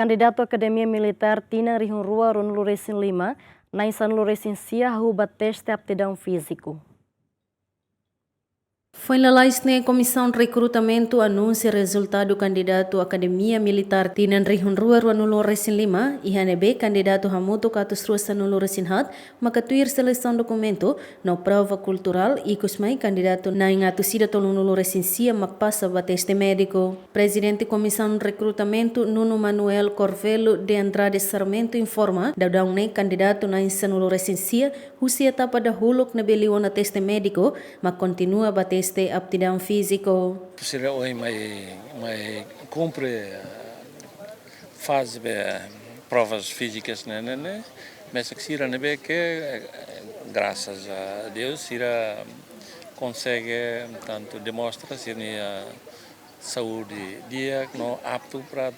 Candidato Academia Militar Tina Rihunrua Ronulu Resin 5, na Insanulu Resin Sia ruba teste aptidão físico. Foi lalais na Comissão de Recrutamento anuncia resultado candidato Academia Militar Tinan Rihunrua Ruanulu Resin 5 e HNB candidato Hamuto Katus Ruasanulu Resin Hat makatuir seleção documento na prova cultural e kusmai candidato na ingatu sida tolunulu Resin Sia makpassa bateste médico. Presidente Comissão de Recrutamento Nuno Manuel Corvelo de Andrade Sarmento informa dadang na candidato na Insanulu Resin Sia husia etapa dahuluk na beliwana teste médico mak continua bateste aptidão físico. Será hoje mais cumpre faz provas físicas né, mas que será né que graças a Deus será consegue tanto demonstra se a saúde dia não apto para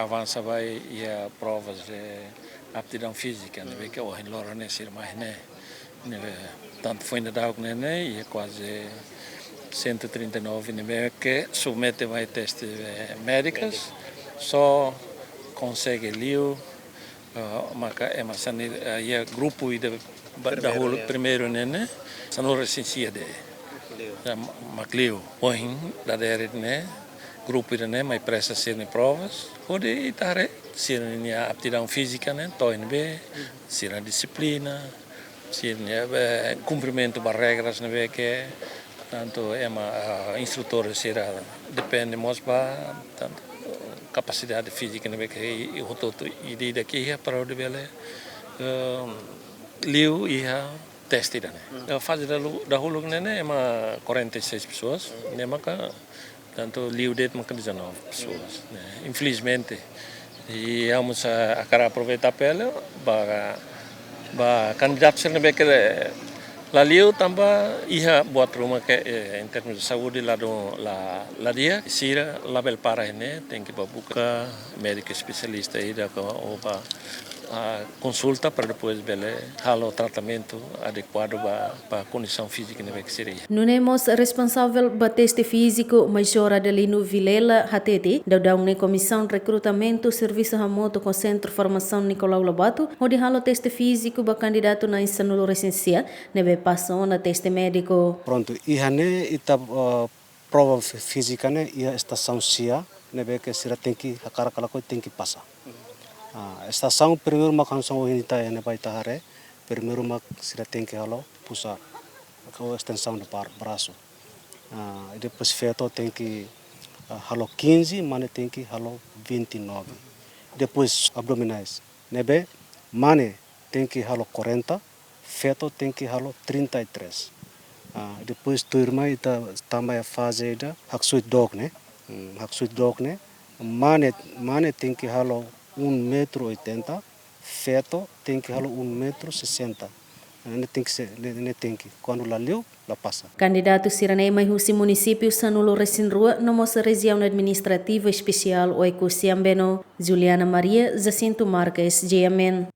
avançar vai e a provas de aptidão física né que hoje lora né ser mais né tanto foi ainda dá né e é quase 139 que submete vai testes médicos só consegue liu maka é mas aí grupo e da rolo primeiro né são recensia de macleo hoje da né grupo né mas presta ser provas pode estar ser aptidão física né tô né ser disciplina ser cumprimento das regras né que tanto instrutor será depende mais para tanto capacidade física né que o todo ideia daqui é para o dele liu e teste né a fase da rolo né é 46 pessoas né maka tanto liu det maka 19 pessoas né infelizmente e vamos a cara aproveitar pelo para candidato ser né que lá liu também ia buat rumah que em termos de saúde lá dia sira label para né tem que buka médico especialista aí da para consulta para depois bele halo tratamento adequado para a condição física né que seria. Nunemos responsável ba teste físico Major Adelino Vilela Hatete dadang ne Comissão de Recrutamento Serviço Hamoto com Centro de Formação Nicolau Lobato onde halo teste físico ba candidato na Insanulu Recensia nebe passou na teste médico. Pronto, ihane ita prova física né e a estação sia nebe que será tem que a cara kala tem que passar. Estação primeiro mak hansang ohinita ne vai tahare primeiro mak será tem que halo puxar a extensão do braço. Depois feito tem que halo 15 mane tem que halo 29. Depois abdominais nebe mane tem que halo 40 feto tem que halo 33. Depois turma ita também a fase da haksuit dog né mane tem que halo 1,80 m, feto tem que halo 1,60 m. Tem que quando lá liu, lá passa. Candidato Siranei Maihusi Município Sanulu Resinrua na moça região administrativa especial Oiku Siambeno, Juliana Maria Jacinto Marques, GMN.